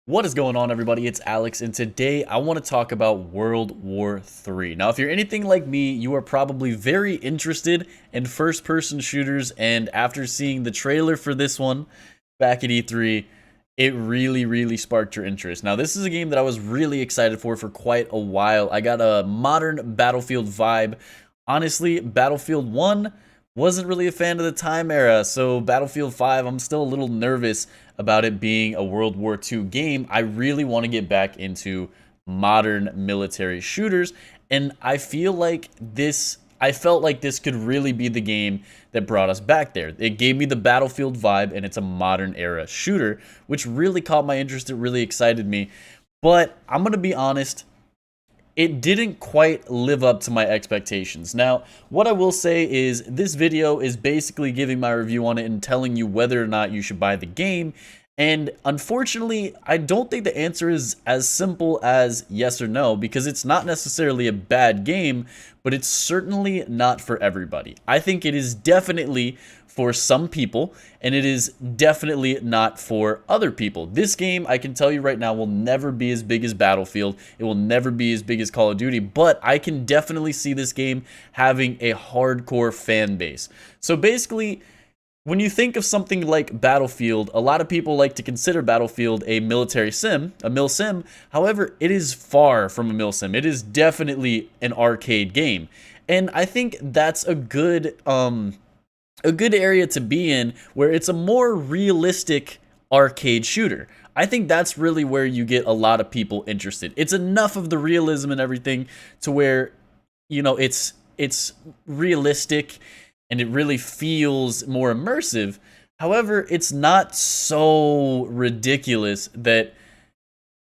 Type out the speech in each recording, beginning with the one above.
What is going on, everybody? It's Alex, and today I want to talk about World War III. Now, if you're anything like me, you are probably very interested in first-person shooters, and after seeing the trailer for this one back at E3, it really sparked your interest. Now, this is a game that I was really excited for quite a while. I got a modern Battlefield vibe. Honestly, Battlefield 1 wasn't really a fan of the time era, so Battlefield 5, I'm still a little nervous about it being a World War II game. I really want to get back into modern military shooters, and I felt like this could really be the game that brought us back there. It gave me the Battlefield vibe, and it's a modern era shooter, which really caught my interest. It really excited me. But I'm going to be honest, it didn't quite live up to my expectations. Now, what I will say is this video is basically giving my review on it and telling you whether or not you should buy the game. And unfortunately, I don't think the answer is as simple as yes or no, because it's not necessarily a bad game, but it's certainly not for everybody. I think it is definitely for some people, and it is definitely not for other people. This game, I can tell you right now, will never be as big as Battlefield. It will never be as big as Call of Duty, but I can definitely see this game having a hardcore fan base. So basically, when you think of something like Battlefield, a lot of people like to consider Battlefield a military sim, a milsim. However, it is far from a milsim. It is definitely an arcade game. And I think that's a good area to be in, where it's a more realistic arcade shooter. I think that's really where you get a lot of people interested. It's enough of the realism and everything to where, you know, it's realistic and it really feels more immersive. However, it's not so ridiculous that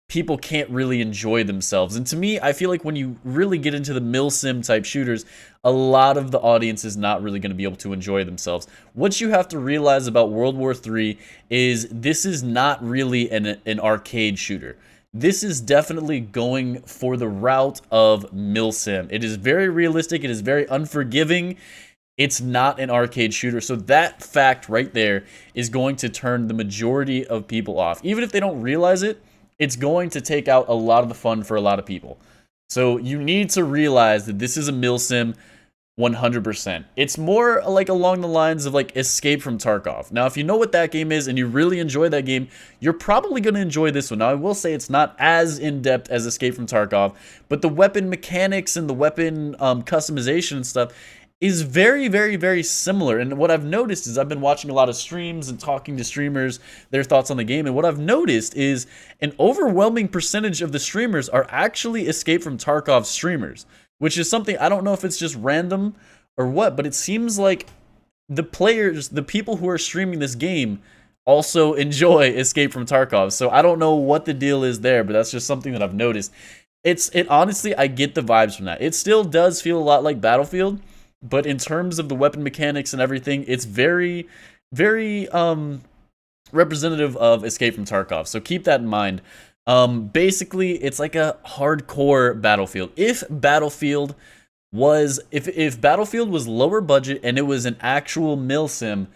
people can't really enjoy themselves. And to me, I feel like when you really get into the milsim type shooters, a lot of the audience is not really going to be able to enjoy themselves. What you have to realize about World War III is this is not really an arcade shooter. This is definitely going for the route of milsim. It is very realistic. It is very unforgiving. It's not an arcade shooter. So that fact right there is going to turn the majority of people off. Even if they don't realize it, it's going to take out a lot of the fun for a lot of people. So you need to realize that this is a milsim 100%. It's more like along the lines of like Escape from Tarkov. Now, if you know what that game is and you really enjoy that game, you're probably going to enjoy this one. Now, I will say it's not as in-depth as Escape from Tarkov, but the weapon mechanics and the weapon customization and stuff is very similar. And what I've noticed is I've been watching a lot of streams and talking to streamers, their thoughts on the game, and what I've noticed is an overwhelming percentage of the streamers are actually Escape from Tarkov streamers, which is something, I don't know if it's just random or what, but it seems like the players, the people who are streaming this game also enjoy Escape from Tarkov. So I don't know what the deal is there, but that's just something that I've noticed. It honestly, I get the vibes from that. It still does feel a lot like Battlefield, but in terms of the weapon mechanics and everything, it's very representative of Escape from Tarkov. So keep that in mind. Basically, it's like a hardcore Battlefield. If Battlefield was lower budget and it was an actual milsim,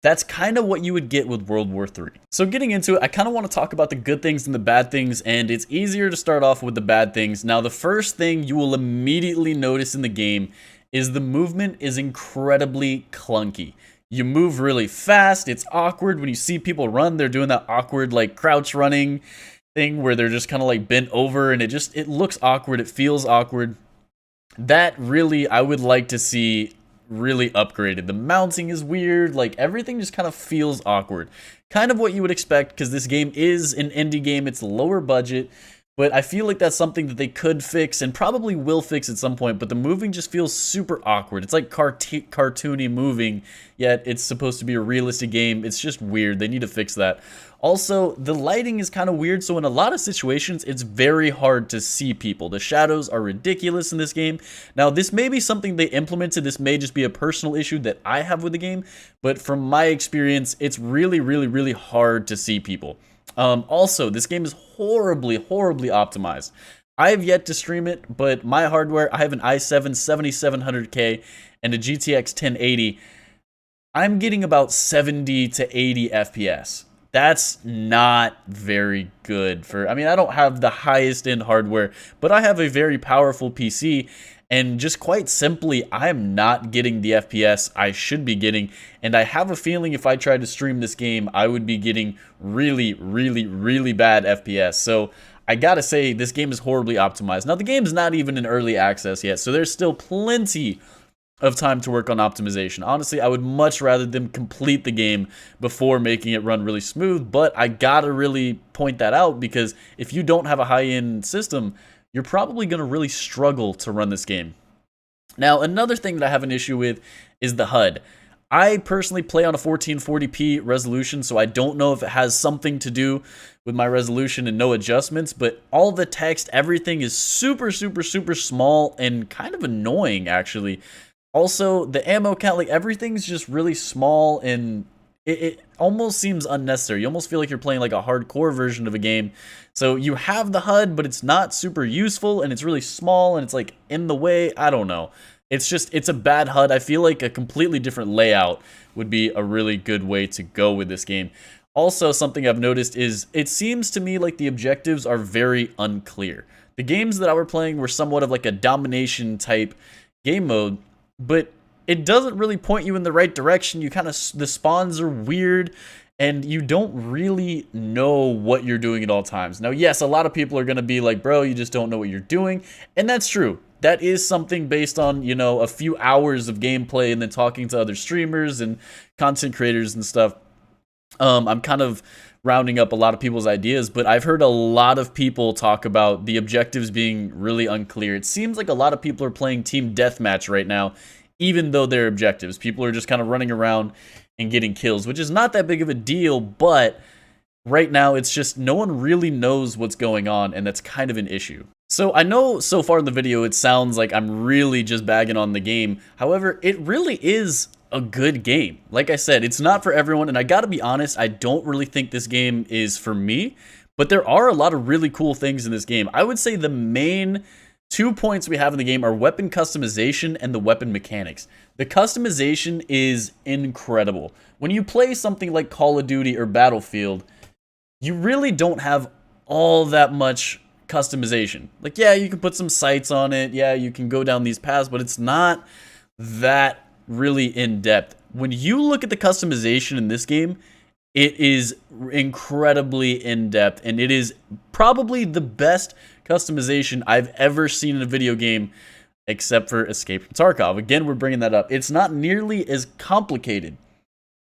that's kind of what you would get with World War III. So getting into it, I kind of want to talk about the good things and the bad things, and it's easier to start off with the bad things. Now, the first thing you will immediately notice in the game is the movement is incredibly clunky. You move really fast. It's awkward. When you see people run, they're doing that awkward like crouch running thing where they're just kind of like bent over, and it looks awkward. It feels awkward. That really, I would like to see really upgraded. The mounting is weird. Like everything just kind of feels awkward. Kind of what you would expect, because this game is an indie game. It's lower budget. But I feel like that's something that they could fix and probably will fix at some point. But the moving just feels super awkward. It's like cartoony moving, yet it's supposed to be a realistic game. It's just weird. They need to fix that. Also, the lighting is kind of weird. So in a lot of situations, it's very hard to see people. The shadows are ridiculous in this game. Now, this may be something they implemented. This may just be a personal issue that I have with the game. But from my experience, it's really hard to see people. Also, this game is horribly optimized. I have yet to stream it, but my hardware, I have an i7 7700K and a GTX 1080. I'm getting about 70 to 80 FPS. That's not very good for, I mean, I don't have the highest end hardware, but I have a very powerful PC, and just quite simply, I'm not getting the FPS I should be getting, and I have a feeling if I tried to stream this game, I would be getting really, really, really bad FPS. So I gotta say, this game is horribly optimized. Now, the game's not even in early access yet, so there's still plenty of time to work on optimization. Honestly, I would much rather them complete the game before making it run really smooth, but I gotta really point that out because if you don't have a high-end system, you're probably gonna really struggle to run this game. Now, another thing that I have an issue with is the HUD. I personally play on a 1440p resolution, so I don't know if it has something to do with my resolution and no adjustments, but all the text, everything is super, super, super small and kind of annoying, actually. Also, the ammo count, like everything's just really small and it almost seems unnecessary. You almost feel like you're playing like a hardcore version of a game. So you have the HUD, but it's not super useful and it's really small and it's like in the way. I don't know. It's a bad HUD. I feel like a completely different layout would be a really good way to go with this game. Also, something I've noticed is it seems to me like the objectives are very unclear. The games that I were playing were somewhat of like a domination type game mode, but it doesn't really point you in the right direction. You kind of, the spawns are weird and you don't really know what you're doing at all times. Now, yes, a lot of people are going to be like, bro, you just don't know what you're doing. And that's true. That is something based on, you know, a few hours of gameplay and then talking to other streamers and content creators and stuff. I'm kind of rounding up a lot of people's ideas, but I've heard a lot of people talk about the objectives being really unclear. It seems like a lot of people are playing team deathmatch right now, even though they're objectives. People are just kind of running around and getting kills, which is not that big of a deal, but right now it's just no one really knows what's going on, and that's kind of an issue. So I know so far in the video it sounds like I'm really just bagging on the game. However, it really is a good game. Like I said, it's not for everyone, and I gotta be honest, I don't really think this game is for me, but there are a lot of really cool things in this game. I would say the main 2 points we have in the game are weapon customization and the weapon mechanics. The customization is incredible. When you play something like Call of Duty or Battlefield, you really don't have all that much customization. Like, yeah, you can put some sights on it, yeah, you can go down these paths, but it's not that really in-depth. When you look at the customization in this game, it is incredibly in-depth, and it is probably the best customization I've ever seen in a video game, except for Escape from Tarkov. Again, we're bringing that up. It's not nearly as complicated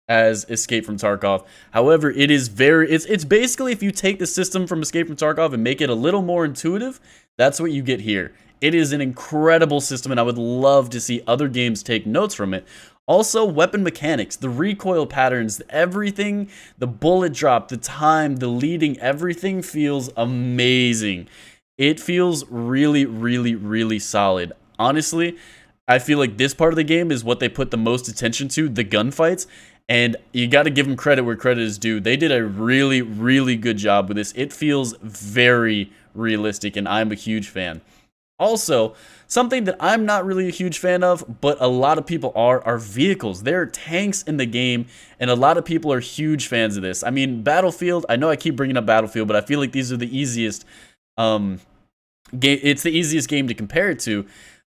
as Escape from Tarkov. However, it is it's basically if you take the system from Escape from Tarkov and make it a little more intuitive, that's what you get here. It is an incredible system, and I would love to see other games take notes from it. Also, weapon mechanics, the recoil patterns, everything, the bullet drop, the time, the leading, everything feels amazing. It feels really, really, really solid. Honestly, I feel like this part of the game is what they put the most attention to, the gunfights, and you got to give them credit where credit is due. They did a really, really good job with this. It feels very realistic, and I'm a huge fan. Also, something that I'm not really a huge fan of, but a lot of people are vehicles. There are tanks in the game, and a lot of people are huge fans of this. I mean, Battlefield, I know I keep bringing up Battlefield, but I feel like these are the easiest, it's the easiest game to compare it to.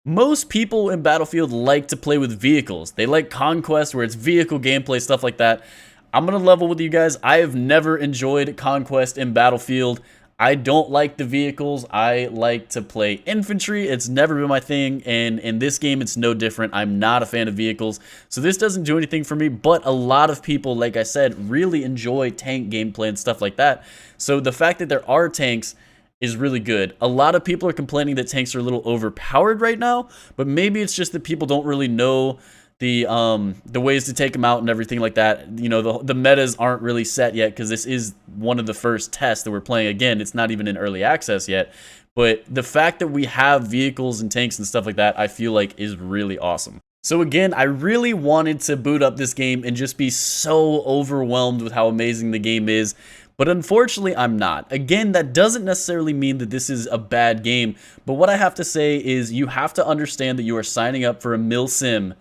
Most people in Battlefield like to play with vehicles. They like Conquest, where it's vehicle gameplay, stuff like that. I'm going to level with you guys. I have never enjoyed Conquest in Battlefield. I don't like the vehicles. I like to play infantry. It's never been my thing, and in this game, it's no different. I'm not a fan of vehicles, so this doesn't do anything for me, but a lot of people, like I said, really enjoy tank gameplay and stuff like that. So the fact that there are tanks is really good. A lot of people are complaining that tanks are a little overpowered right now, but maybe it's just that people don't really know the ways to take them out and everything like that. You know, the metas aren't really set yet because this is one of the first tests that we're playing. Again, it's not even in early access yet, but the fact that we have vehicles and tanks and stuff like that, I feel like is really awesome. So again, I really wanted to boot up this game and just be so overwhelmed with how amazing the game is, but unfortunately I'm not. Again, that doesn't necessarily mean that this is a bad game, but what I have to say is you have to understand that you are signing up for a Milsim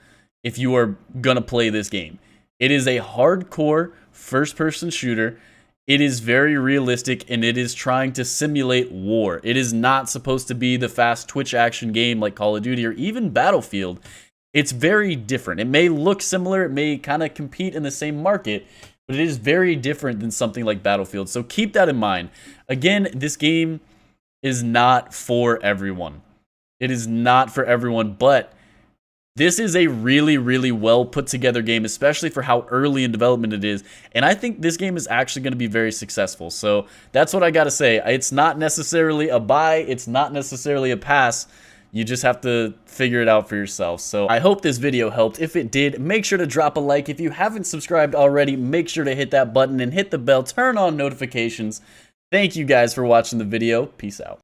if you are gonna play this game. It is a hardcore first-person shooter. It is very realistic and it is trying to simulate war. It is not supposed to be the fast twitch action game like Call of Duty or even Battlefield. It's very different. It may look similar, it may kind of compete in the same market, but it is very different than something like Battlefield. So keep that in mind. Again, this game is not for everyone. It is not for everyone, but this is a really, really well put together game, especially for how early in development it is. And I think this game is actually going to be very successful. So that's what I got to say. It's not necessarily a buy. It's not necessarily a pass. You just have to figure it out for yourself. So I hope this video helped. If it did, make sure to drop a like. If you haven't subscribed already, make sure to hit that button and hit the bell. Turn on notifications. Thank you guys for watching the video. Peace out.